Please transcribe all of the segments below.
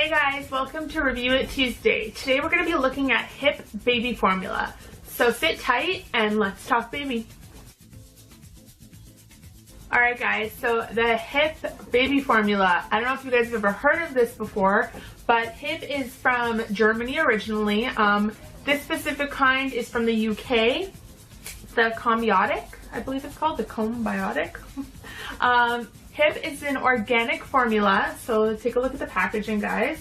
Hey guys, welcome to Review It Tuesday. Today we're going to be looking at HIP baby formula. So sit tight and let's talk baby. Alright guys, so the HIP baby formula, I don't know if you guys have ever heard of this before, but HIP is from Germany originally. This specific kind is from the UK, the Combiotic, I believe it's called, the Combiotic. HIP is an organic formula, so let's take a look at the packaging, guys.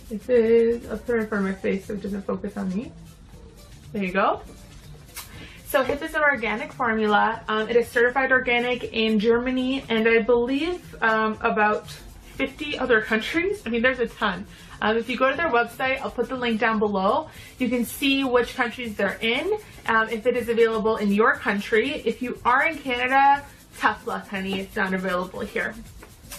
This is, I'll put it in front of my face so it doesn't focus on me. There you go. So HIP is an organic formula. It is certified organic in Germany and I believe about 50 other countries. I mean, there's a ton. If you go to their website, I'll put the link down below. You can see which countries they're in, if it is available in your country. If you are in Canada, tough luck, honey, it's not available here.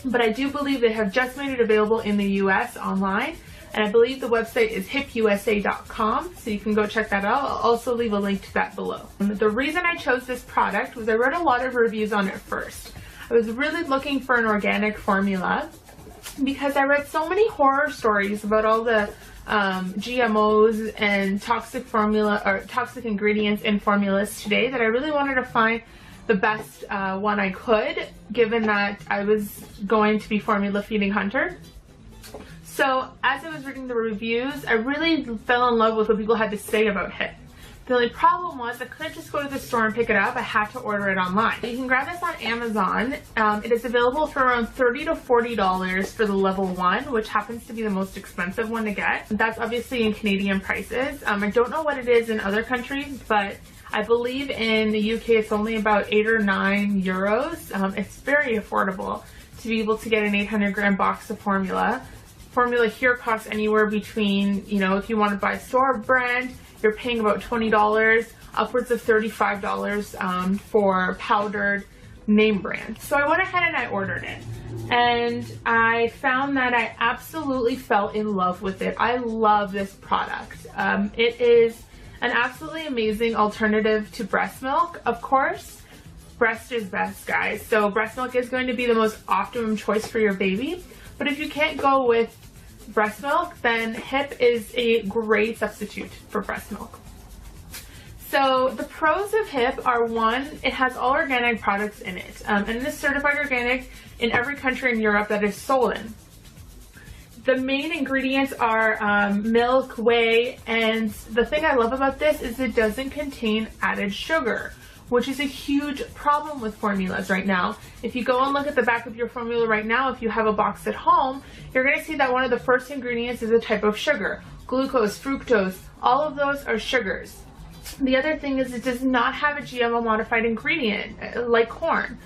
But I do believe they have just made it available in the US online, and I believe the website is hipusa.com, so you can go check that out. I'll also leave a link to that below. The reason I chose this product was I read a lot of reviews on it first. I was really looking for an organic formula because I read so many horror stories about all the GMOs and toxic formula or toxic ingredients in formulas today that I really wanted to find the best one I could, given that I was going to be formula feeding Hunter. So as I was reading the reviews, I really fell in love with what people had to say about HIP. The only problem was I couldn't just go to the store and pick it up. I had to order it online. You can grab this on Amazon. It is available for around $30 to $40 for the level 1, which happens to be the most expensive one to get. That's obviously in Canadian prices. I don't know what it is in other countries, but I believe in the UK it's only about 8 or 9 euros. It's very affordable to be able to get an 800 gram box of formula. Formula here costs anywhere between, if you want to buy store brand, you're paying about $20, upwards of $35 for powdered name brand. So I went ahead and I ordered it. And I found that I absolutely fell in love with it. I love this product. It is an absolutely amazing alternative to breast milk. Of course, breast is best, guys. So breast milk is going to be the most optimum choice for your baby. But if you can't go with breast milk, then HIP is a great substitute for breast milk. So the pros of HIP are, one, it has all organic products in it. And it is certified organic in every country in Europe that is sold in. The main ingredients are milk, whey, and the thing I love about this is it doesn't contain added sugar, which is a huge problem with formulas right now. If you go and look at the back of your formula right now, if you have a box at home, you're going to see that one of the first ingredients is a type of sugar. Glucose, fructose, all of those are sugars. The other thing is it does not have a GMO modified ingredient like corn.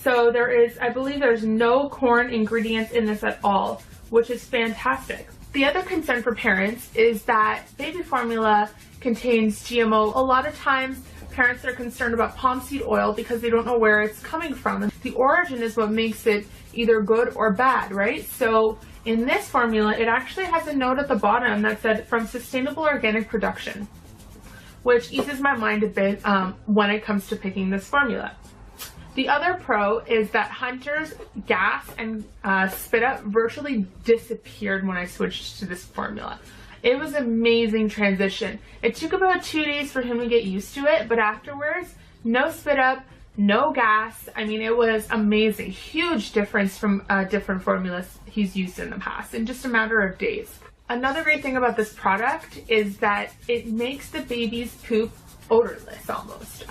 So there is, I believe there's no corn ingredients in this at all, which is fantastic. The other concern for parents is that baby formula contains GMO. A lot of times parents are concerned about palm seed oil because they don't know where it's coming from. The origin is what makes it either good or bad, right? So in this formula, it actually has a note at the bottom that said from sustainable organic production, which eases my mind a bit when it comes to picking this formula. The other pro is that Hunter's gas and spit up virtually disappeared when I switched to this formula. It was an amazing transition. It took about 2 days for him to get used to it, but afterwards, no spit up, no gas. I mean, it was amazing. Huge difference from different formulas he's used in the past in just a matter of days. Another great thing about this product is that it makes the baby's poop odorless almost.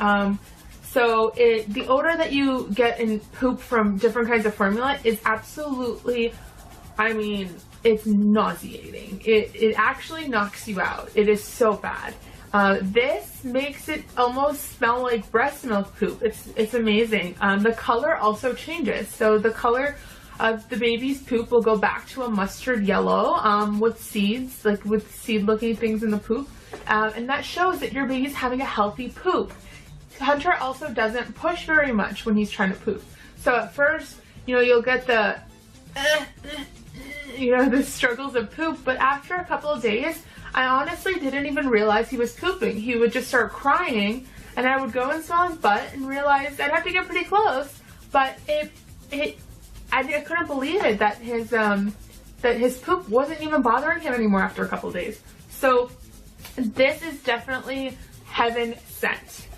So the odor that you get in poop from different kinds of formula is absolutely, I mean, it's nauseating. It actually knocks you out. It is so bad. This makes it almost smell like breast milk poop. It's amazing. The color also changes. So the color of the baby's poop will go back to a mustard yellow with seeds, like with seed looking things in the poop. And that shows that your baby's having a healthy poop. Hunter also doesn't push very much when he's trying to poop. So at first, you'll get the the struggles of poop, but after a couple of days, I honestly didn't even realize he was pooping. He would just start crying, and I would go and smell his butt and realize I'd have to get pretty close, but I couldn't believe it that his that his poop wasn't even bothering him anymore after a couple days. So this is definitely heaven sent.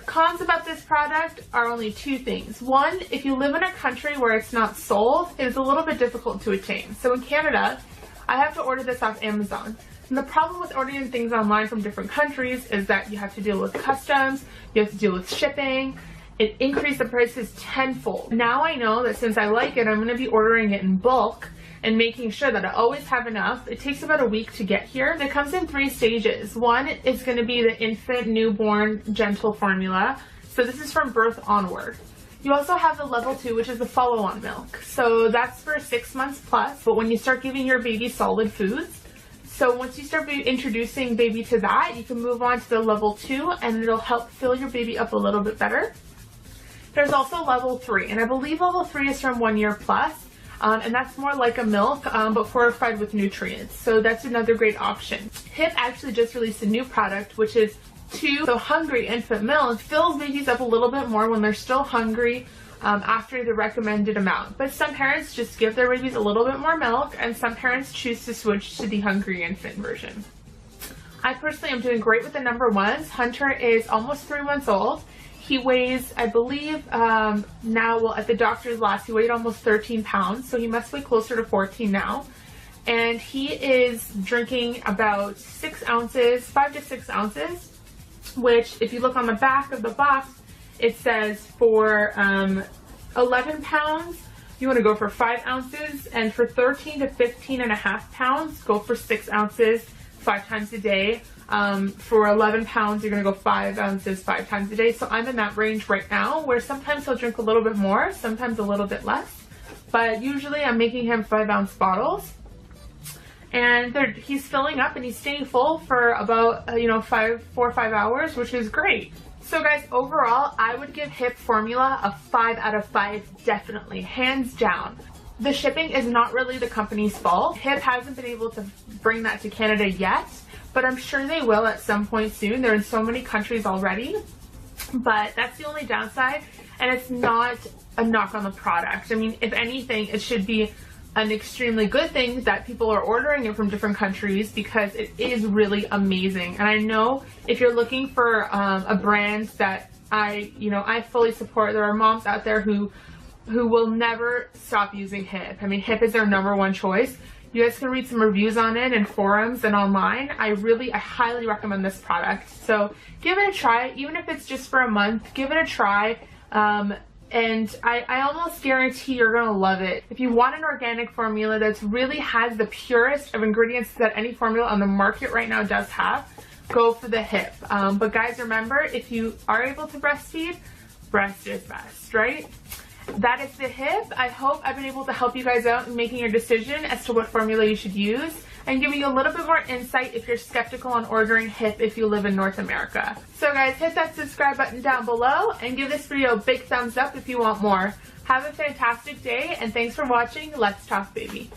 Cons about this product are only two things. One, if you live in a country where it's not sold, it is a little bit difficult to attain. So in Canada, I have to order this off Amazon. And the problem with ordering things online from different countries is that you have to deal with customs, you have to deal with shipping. It increased the prices tenfold. Now I know that since I like it, I'm going to be ordering it in bulk and making sure that I always have enough. It takes about a week to get here. It comes in 3 stages. One is going to be the infant, newborn, gentle formula. So this is from birth onward. You also have the level 2, which is the follow-on milk. So that's for 6 months plus, but when you start giving your baby solid foods, so once you start introducing baby to that, you can move on to the level 2 and it'll help fill your baby up a little bit better. There's also level 3, and I believe level 3 is from 1 year plus. And that's more like a milk, but fortified with nutrients. So that's another great option. HIP actually just released a new product, which is 2. So hungry infant milk fills babies up a little bit more when they're still hungry after the recommended amount. But some parents just give their babies a little bit more milk, and some parents choose to switch to the hungry infant version. I personally am doing great with the number 1s. Hunter is almost 3 months old. He weighs, I believe, now, well, at the doctor's last, he weighed almost 13 pounds, so he must weigh closer to 14 now. And he is drinking about 6 ounces, 5 to 6 ounces, which, if you look on the back of the box, it says for 11 pounds, you want to go for 5 ounces, and for 13 to 15 and a half pounds, go for 6 ounces 5 times a day. For 11 pounds, you're going to go 5 ounces 5 times a day. So I'm in that range right now, where sometimes he'll drink a little bit more, sometimes a little bit less. But usually I'm making him 5-ounce bottles. And he's filling up and he's staying full for about, 4 or 5 hours, which is great. So guys, overall, I would give HIP formula a 5 out of 5, definitely, hands down. The shipping is not really the company's fault. HIP hasn't been able to bring that to Canada yet, but I'm sure they will at some point soon. They're in so many countries already, but that's the only downside, and it's not a knock on the product. I mean, if anything, it should be an extremely good thing that people are ordering it from different countries, because it is really amazing. And I know if you're looking for a brand that I fully support, there are moms out there who will never stop using HIP. I mean, HIP is their number 1 choice. You guys can read some reviews on it in forums and online. I highly recommend this product. So give it a try, even if it's just for a month, give it a try. And I almost guarantee you're gonna love it. If you want an organic formula that really has the purest of ingredients that any formula on the market right now does have, go for the HIP. But guys, remember, if you are able to breastfeed, breast is best, right? That is the HIP. I hope I've been able to help you guys out in making your decision as to what formula you should use, and giving you a little bit more insight if you're skeptical on ordering HIP if you live in North America. So guys, hit that subscribe button down below and give this video a big thumbs up if you want more. Have a fantastic day, and thanks for watching Let's Talk Baby.